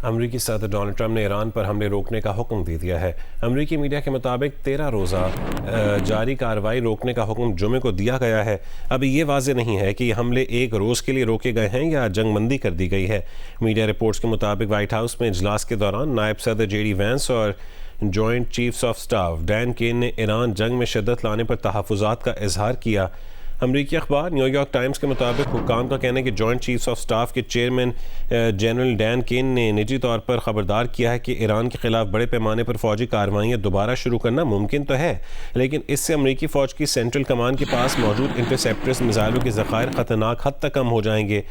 امریکی صدر Donald Trump نے ایران پر حملے روکنے کا حکم دے دیا ہے۔ امریکی میڈیا کے مطابق 13 روزہ جاری کارروائی روکنے کا حکم جمعے کو دیا گیا ہے۔ ابھی یہ واضح نہیں ہے کہ یہ حملے ایک روز کے لیے روکے گئے ہیں یا جنگ بندی کر دی گئی ہے۔ میڈیا رپورٹس کے مطابق وائٹ ہاؤس میں اجلاس کے دوران نائب صدر جے ڈی وینس اور joint chiefs of staff Dan Caine نے ایران جنگ میں شدت لانے پر تحفظات کا اظہار کیا۔ امریکی اخبار نیو یارک ٹائمز کے مطابق حکام کا کہنا ہے کہ جوائنٹ چیفز آف سٹاف کے چیئرمین جنرل ڈین کین نے نجی طور پر خبردار کیا ہے کہ ایران کے خلاف بڑے پیمانے پر فوجی کارروائیاں دوبارہ شروع کرنا ممکن تو ہے، لیکن اس سے امریکی فوج کی سینٹرل کمان کے پاس موجود انٹرسیپٹرز میزائلوں کے ذخائر خطرناک حد تک کم ہو جائیں گے۔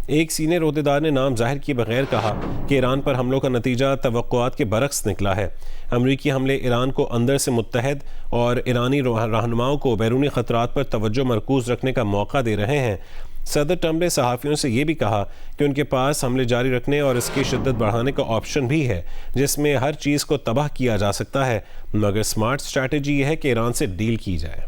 ایک سینئر عہدیدار نے نام ظاہر کیے بغیر کہا کہ ایران پر حملوں کا نتیجہ توقعات کے برعکس نکلا ہے۔ امریکی حملے ایران کو اندر سے متحد اور ایرانی رہنماؤں کو بیرونی خطرات پر توجہ مرکوز رکھنے کا موقع دے رہے ہیں۔ صدر ٹرمپ نے صحافیوں سے یہ بھی کہا کہ ان کے پاس حملے جاری رکھنے اور اس کی شدت بڑھانے کا آپشن بھی ہے، جس میں ہر چیز کو تباہ کیا جا سکتا ہے، مگر سمارٹ اسٹریٹجی یہ ہے کہ ایران سے ڈیل کی جائے۔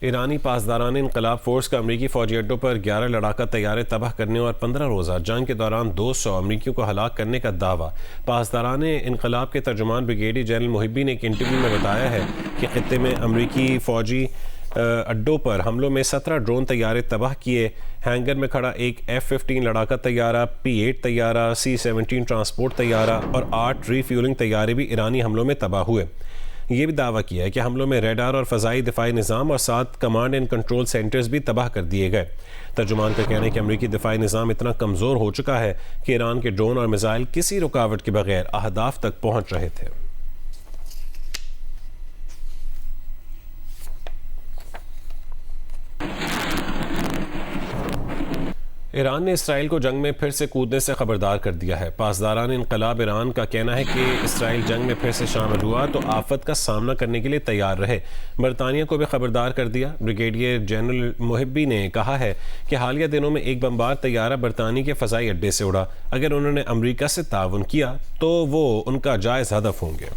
ایرانی پاسداران انقلاب فورس کا امریکی فوجی اڈوں پر 11 لڑاکا طیارے تباہ کرنے اور 15 روزہ جنگ کے دوران 200 امریکیوں کو ہلاک کرنے کا دعویٰ۔ پاسداران انقلاب کے ترجمان بریگیڈیئر جنرل محبی نے ایک انٹرویو میں بتایا ہے کہ خطے میں امریکی فوجی اڈوں پر حملوں میں 17 ڈرون طیارے تباہ کیے۔ ہینگر میں کھڑا ایک F-15 لڑاکا طیارہ، P-8 طیارہ، C-17 ٹرانسپورٹ طیارہ اور 8 ری فیولنگ طیارے بھی ایرانی حملوں میں تباہ ہوئے۔ یہ بھی دعویٰ کیا ہے کہ حملوں میں ریڈار اور فضائی دفاعی نظام اور 7 کمانڈ اینڈ کنٹرول سینٹرز بھی تباہ کر دیے گئے۔ ترجمان کا کہنا ہے کہ امریکی دفاعی نظام اتنا کمزور ہو چکا ہے کہ ایران کے ڈرون اور میزائل کسی رکاوٹ کے بغیر اہداف تک پہنچ رہے تھے۔ ایران نے اسرائیل کو جنگ میں پھر سے کودنے سے خبردار کر دیا ہے۔ پاسداران انقلاب ایران کا کہنا ہے کہ اسرائیل جنگ میں پھر سے شامل ہوا تو آفت کا سامنا کرنے کے لیے تیار رہے۔ برطانیہ کو بھی خبردار کر دیا۔ بریگیڈیئر جنرل محبی نے کہا ہے کہ حالیہ دنوں میں ایک بمبار طیارہ برطانیہ کے فضائی اڈے سے اڑا۔ اگر انہوں نے امریکہ سے تعاون کیا تو وہ ان کا جائز ہدف ہوں گے۔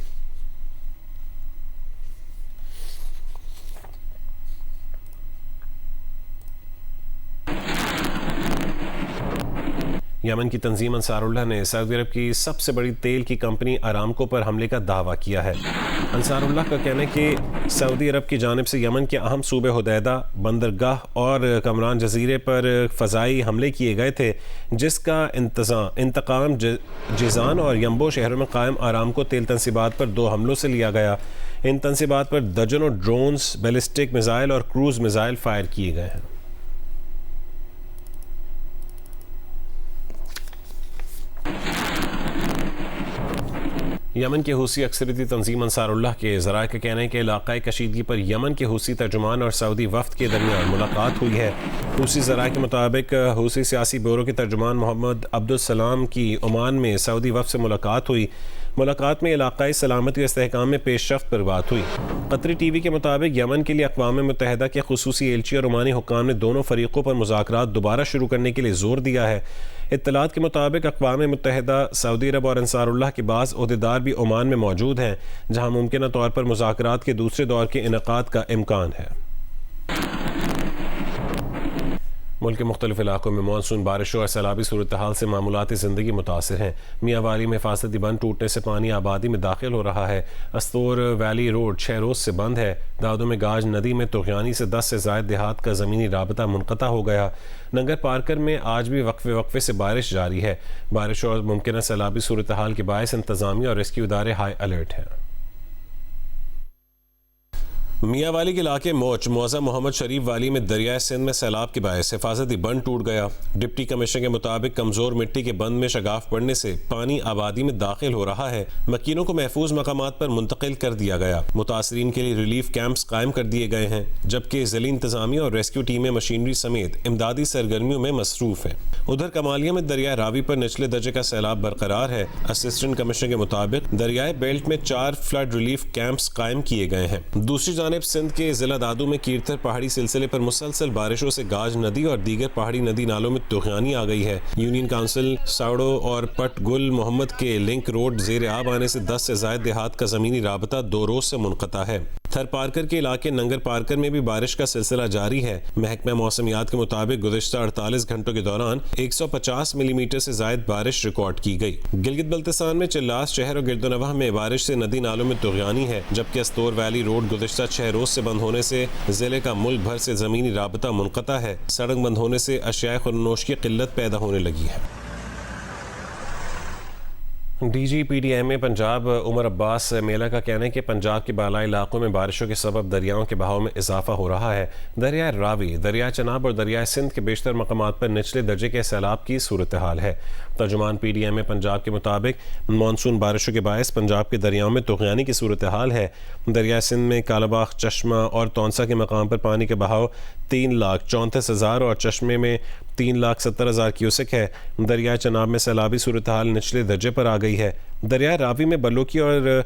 یمن کی تنظیم انصار اللہ نے سعودی عرب کی سب سے بڑی تیل کی کمپنی ارامکو پر حملے کا دعویٰ کیا ہے۔ انصار اللہ کا کہنا ہے کہ سعودی عرب کی جانب سے یمن کے اہم صوبے حدیدہ، بندرگاہ اور کمران جزیرے پر فضائی حملے کیے گئے تھے، جس کا انتقام جیزان اور یمبو شہروں میں قائم ارامکو تیل تنصیبات پر 2 حملوں سے لیا گیا۔ ان تنصیبات پر درجنوں ڈرونز، بیلسٹک میزائل اور کروز میزائل فائر کیے گئے ہیں۔ یمن کے حوثی اکثریتی تنظیم انصار اللہ کے ذرائع کا کہنا ہے کہ علاقائی کشیدگی پر یمن کے حوثی ترجمان اور سعودی وفد کے درمیان ملاقات ہوئی ہے۔ حوثی ذرائع کے مطابق حوثی سیاسی بیورو کے ترجمان محمد عبدالسلام کی عمان میں سعودی وفد سے ملاقات ہوئی۔ ملاقات میں علاقائی سلامتی اور استحکام میں پیش رفت پر بات ہوئی۔ قطری ٹی وی کے مطابق یمن کے لیے اقوام متحدہ کے خصوصی ایلچی اور عمانی حکام نے دونوں فریقوں پر مذاکرات دوبارہ شروع کرنے کے لیے زور دیا ہے۔ اطلاعات کے مطابق اقوام متحدہ، سعودی عرب اور انصار اللہ کے بعض عہدیدار بھی عمان میں موجود ہیں، جہاں ممکنہ طور پر مذاکرات کے دوسرے دور کے انعقاد کا امکان ہے۔ ملک کے مختلف علاقوں میں مانسون بارشوں اور سیلابی صورتحال سے معمولات زندگی متاثر ہیں۔ میاں والی میں حفاظتی بند ٹوٹنے سے پانی آبادی میں داخل ہو رہا ہے۔ استور ویلی روڈ 6 روز سے بند ہے۔ دادو میں گاج ندی میں طغیانی سے 10 سے زائد دیہات کا زمینی رابطہ منقطع ہو گیا۔ ننگر پارکر میں آج بھی وقفے سے بارش جاری ہے۔ بارشوں اور ممکنہ سیلابی صورتحال کے باعث انتظامیہ اور ریسکیو ادارے ہائی الرٹ ہیں۔ میاں والی کے علاقے موچ موزہ محمد شریف والی میں دریائے سندھ میں سیلاب کے باعث حفاظتی بند ٹوٹ گیا۔ ڈپٹی کمشنر کے مطابق کمزور مٹی کے بند میں شگاف پڑنے سے پانی آبادی میں داخل ہو رہا ہے۔ مکینوں کو محفوظ مقامات پر منتقل کر دیا گیا۔ متاثرین کے لیے ریلیف کیمپس قائم کر دیے گئے ہیں، جبکہ ضلعی انتظامیہ اور ریسکیو ٹیمیں مشینری سمیت امدادی سرگرمیوں میں مصروف ہیں۔ ادھر کمالیہ میں دریائے راوی پر نچلے درجے کا سیلاب برقرار ہے۔ اسسٹنٹ کمشنر کے مطابق دریائے بیلٹ میں 4 فلڈ ریلیف کیمپس قائم کیے گئے ہیں۔ دوسری جانب سندھ کے ضلع دادو میں کیرتھر پہاڑی سلسلے پر مسلسل بارشوں سے گاج ندی اور دیگر پہاڑی ندی نالوں میں طغیانی آ گئی ہے۔ یونین کونسل ساڑو اور پٹ گل محمد کے لنک روڈ زیر آب آنے سے 10 سے زائد دیہات کا زمینی رابطہ 2 روز سے منقطع ہے۔ تھر پارکر کے علاقے ننگر پارکر میں بھی بارش کا سلسلہ جاری ہے۔ محکمہ موسمیات کے مطابق گزشتہ 48 گھنٹوں کے دوران 150 ملی میٹر سے زائد بارش ریکارڈ کی گئی۔ گلگت بلتستان میں چلاس شہر اور گرد و نواح میں بارش سے ندی نالوں میں طغیانی ہے، جبکہ استور ویلی روڈ گزشتہ 6 روز سے بند ہونے سے ضلع کا ملک بھر سے زمینی رابطہ منقطع ہے۔ سڑک بند ہونے سے اشیاء خورنوش کی قلت پیدا ہونے لگی ہے۔ D G P D M A Punjab Umar Abbas Maila کا کہنا ہے کہ پنجاب کے بالائی علاقوں میں بارشوں کے سبب دریاؤں کے بہاؤ میں اضافہ ہو رہا ہے۔ دریائے راوی، دریائے چناب اور دریائے سندھ کے بیشتر مقامات پر نچلے درجے کے سیلاب کی صورتحال ہے۔ ترجمان پی ڈی ایم اے پنجاب کے مطابق مانسون بارشوں کے باعث پنجاب کے دریاؤں میں طغیانی کی صورتحال ہے۔ دریائے سندھ میں کالاباغ، چشمہ اور تونسا کے مقام پر پانی کا بہاؤ 3,34,000 اور چشمے میں 3,70,000 کیوسک ہے۔ دریائے چناب میں سیلابی صورتحال نچلے درجے پر آ گئی ہے۔ دریائے راوی میں بلوکی اور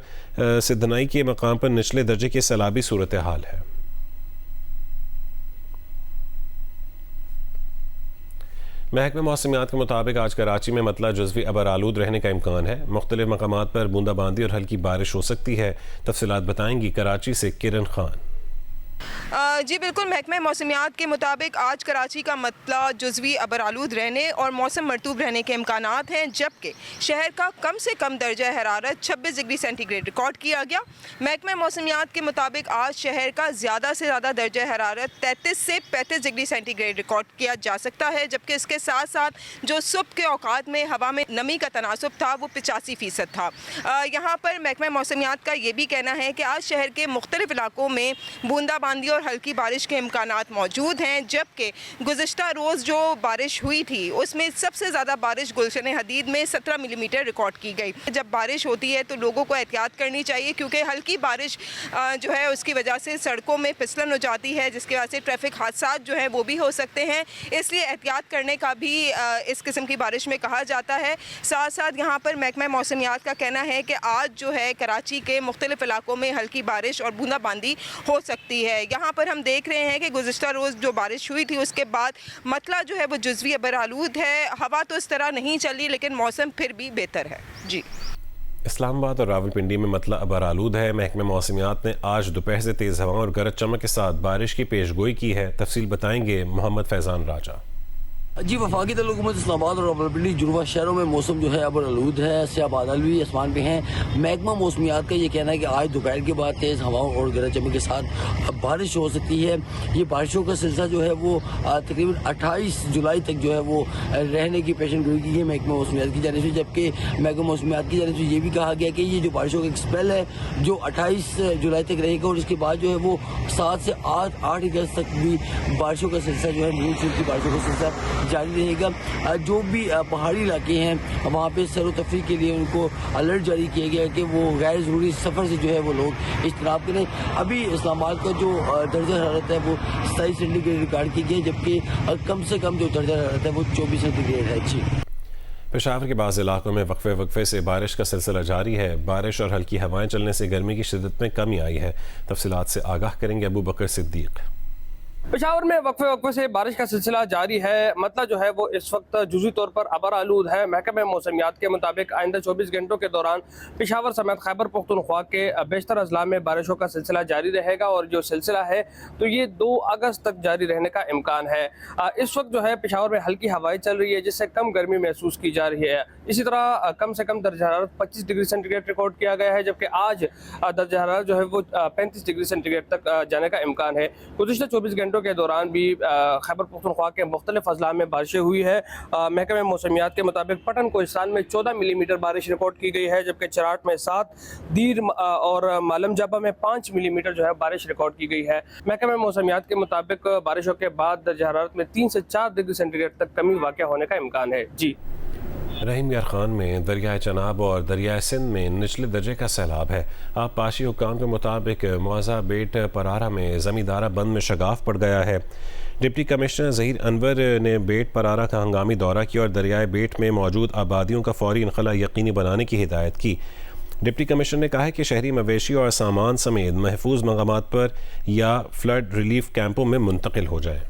سدھنائی کے مقام پر نچلے درجے کی سیلابی صورتحال ہے۔ محکمہ موسمیات کے مطابق آج کراچی میں مطلع جزوی ابر آلود رہنے کا امکان ہے۔ مختلف مقامات پر بوندا باندی اور ہلکی بارش ہو سکتی ہے۔ تفصیلات بتائیں گی کراچی سے کرن خان۔ جی بالکل، محکمہ موسمیات کے مطابق آج کراچی کا مطلع جزوی ابرآلود رہنے اور موسم مرطوب رہنے کے امکانات ہیں، جبکہ شہر کا کم سے کم درجہ حرارت 26 ڈگری سینٹی گریڈ ریکارڈ کیا گیا۔ محکمہ موسمیات کے مطابق آج شہر کا زیادہ سے زیادہ درجہ حرارت 33 سے 35 ڈگری سینٹی گریڈ ریکارڈ کیا جا سکتا ہے، جبکہ اس کے ساتھ ساتھ جو صبح کے اوقات میں ہوا میں نمی کا تناسب تھا وہ 85% تھا۔ یہاں پر محکمہ موسمیات کا یہ بھی کہنا ہے کہ آج شہر کے مختلف علاقوں میں بوندا باندی اور ہلکی بارش کے امکانات موجود ہیں، جبکہ گزشتہ روز جو بارش ہوئی تھی اس میں سب سے زیادہ بارش گلشن حدید میں 17 ملی میٹر ریکارڈ کی گئی۔ جب بارش ہوتی ہے تو لوگوں کو احتیاط کرنی چاہیے، کیونکہ ہلکی بارش جو ہے اس کی وجہ سے سڑکوں میں پھسلن ہو جاتی ہے، جس کی وجہ سے ٹریفک حادثات جو ہیں وہ بھی ہو سکتے ہیں، اس لیے احتیاط کرنے کا بھی اس قسم کی بارش میں کہا جاتا ہے۔ ساتھ ساتھ یہاں پر محکمہ موسمیات کا کہنا ہے کہ آج جو ہے کراچی کے مختلف علاقوں میں ہلکی بارش اور بوندا باندی ہو سکتی ہے۔ یہاں پر ہم دیکھ رہے ہیں کہ گزشتہ روز جو بارش ہوئی تھی اس کے بعد مطلع جو ہے وہ جزوی ابرآلود ہے۔ ہوا تو اس طرح نہیں چلی لیکن موسم پھر بھی بہتر ہے۔ جی اسلام آباد اور راولپنڈی میں مطلع ابر آلود ہے۔ محکمہ موسمیات نے آج دوپہر سے تیز ہواؤں اور گرج چمک کے ساتھ بارش کی پیش گوئی کی ہے۔ تفصیل بتائیں گے محمد فیضان راجہ۔ جی وفاقی دارالحکومت اسلام آباد اور راولپنڈی جڑواں شہروں میں موسم جو ہے ابر آلود ہے، سیاہ بادل بھی اسمان پہ ہیں۔ محکمہ موسمیات کا یہ کہنا ہے کہ آج دوپہر کے بعد تیز ہواؤں اور گرج چمک کے ساتھ بارش ہو سکتی ہے۔ یہ بارشوں کا سلسلہ جو ہے وہ تقریباً 28 جولائی تک جو ہے وہ رہنے کی پیشن گوئی کی ہے محکمہ موسمیات کی جانب سے، جبکہ محکمہ موسمیات کی جانب سے یہ بھی کہا گیا کہ یہ جو بارشوں کا ایک اسپیل ہے جو 28 جولائی تک رہے گا، اور اس کے بعد جو ہے وہ 7 سے 8 اگست تک بھی بارشوں کا سلسلہ جو ہے کی بارشوں کا سلسلہ جاری رہے گا۔ جو بھی پہاڑی علاقے ہیں وہاں پہ سیر و تفریح کے لیے ان کو الرٹ جاری کیا گیا کہ وہ غیر ضروری سفر سے جو ہے وہ لوگ اجتناب کریں۔ ابھی اسلام آباد کا جو درجہ حرارت ہے وہ 27 سینٹی گریڈ ریکارڈ کی گئی، جبکہ کم سے کم جو درجہ حرارت ہے وہ 24 سینٹی گریڈ ہے۔ جی پشاور کے بعض علاقوں میں وقفے سے بارش کا سلسلہ جاری ہے۔ بارش اور ہلکی ہوائیں چلنے سے گرمی کی شدت میں کمی آئی ہے۔ تفصیلات سے آگاہ کریں گے ابو بکر صدیق۔ پشاور میں وقفے سے بارش کا سلسلہ جاری ہے۔ مطلع جو ہے وہ اس وقت جزوی طور پر ابر آلود ہے۔ محکمہ موسمیات کے مطابق آئندہ 24 گھنٹوں کے دوران پشاور سمیت خیبر پختونخوا کے بیشتر اضلاع میں بارشوں کا سلسلہ جاری رہے گا، اور جو سلسلہ ہے تو یہ 2 اگست تک جاری رہنے کا امکان ہے۔ اس وقت جو ہے پشاور میں ہلکی ہوائیں چل رہی ہے، جس سے کم گرمی محسوس کی جا رہی ہے۔ اسی طرح کم سے کم درجہ حرارت 25 ڈگری سینٹی گریڈ ریکارڈ کیا گیا ہے، جبکہ آج درجہ حرارت جو ہے وہ 35 ڈگری سینٹی گریڈ تک جانے کا امکان ہے۔ گزشتہ 24 گھنٹوں کے دوران بھی خیبر پختونخوا کے مختلف اضلاع میں بارشیں ہوئی ہے۔ محکمہ موسمیات کے مطابق پٹن کوہستان میں 14 ملی میٹر بارش ریکارڈ کی گئی ہے، جبکہ چراٹ میں 7، دیر اور مالم جابہ میں 5 ملی میٹر جو ہے بارش ریکارڈ کی گئی ہے۔ محکمہ موسمیات کے مطابق بارشوں کے بعد درجہ حرارت میں 3 سے 4 ڈگری سینٹی گریڈ تک کمی واقع ہونے کا امکان ہے۔ جی رحیم یار خان میں دریائے چناب اور دریائے سندھ میں نچلے درجے کا سیلاب ہے۔ آبپاشی حکام کے مطابق معاذہ بیٹ پرارہ میں زمیندارہ بند میں شگاف پڑ گیا ہے۔ ڈپٹی کمشنر ظہیر انور نے بیٹ پرارہ کا ہنگامی دورہ کیا اور دریائے بیٹ میں موجود آبادیوں کا فوری انخلاء یقینی بنانے کی ہدایت کی۔ ڈپٹی کمشنر نے کہا ہے کہ شہری مویشی اور سامان سمیت محفوظ مقامات پر یا فلڈ ریلیف کیمپوں میں منتقل ہو جائیں۔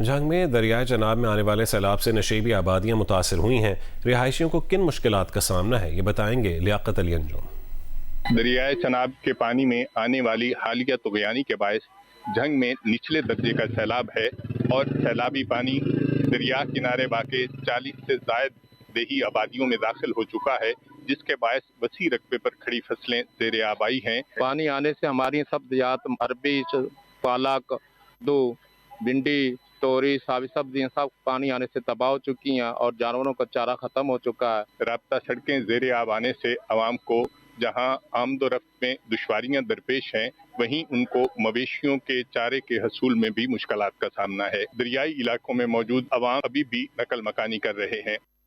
جھنگ میں دریائے چناب میں آنے والے سیلاب سے نشیبی آبادیاں متاثر ہوئی ہیں. رہائشیوں کو کن مشکلات کا سامنا ہے، یہ بتائیں گے لیاقت علی انجم. دریائے چناب کے پانی میں آنے والی حالیہ طغیانی کے باعث جھنگ میں نچلے درجے کا سیلاب ہے اور سیلابی پانی دریا کنارے واقع 40 سے زائد دیہی آبادیوں میں داخل ہو چکا ہے، جس کے باعث وسیع رقبے پر کھڑی فصلیں زیر آبائی ہیں. پانی آنے سے ہماری سبزیات عربی، پالک، دو، بھنڈی، توری، سابی سبزیاں سب پانی آنے سے تباہ ہو چکی ہیں اور جانوروں کا چارہ ختم ہو چکا ہے. رابطہ سڑکیں زیر آب آنے سے عوام کو جہاں آمد و رفت میں دشواریاں درپیش ہیں، وہیں ان کو مویشیوں کے چارے کے حصول میں بھی مشکلات کا سامنا ہے. دریائی علاقوں میں موجود عوام ابھی بھی نقل مکانی کر رہے ہیں.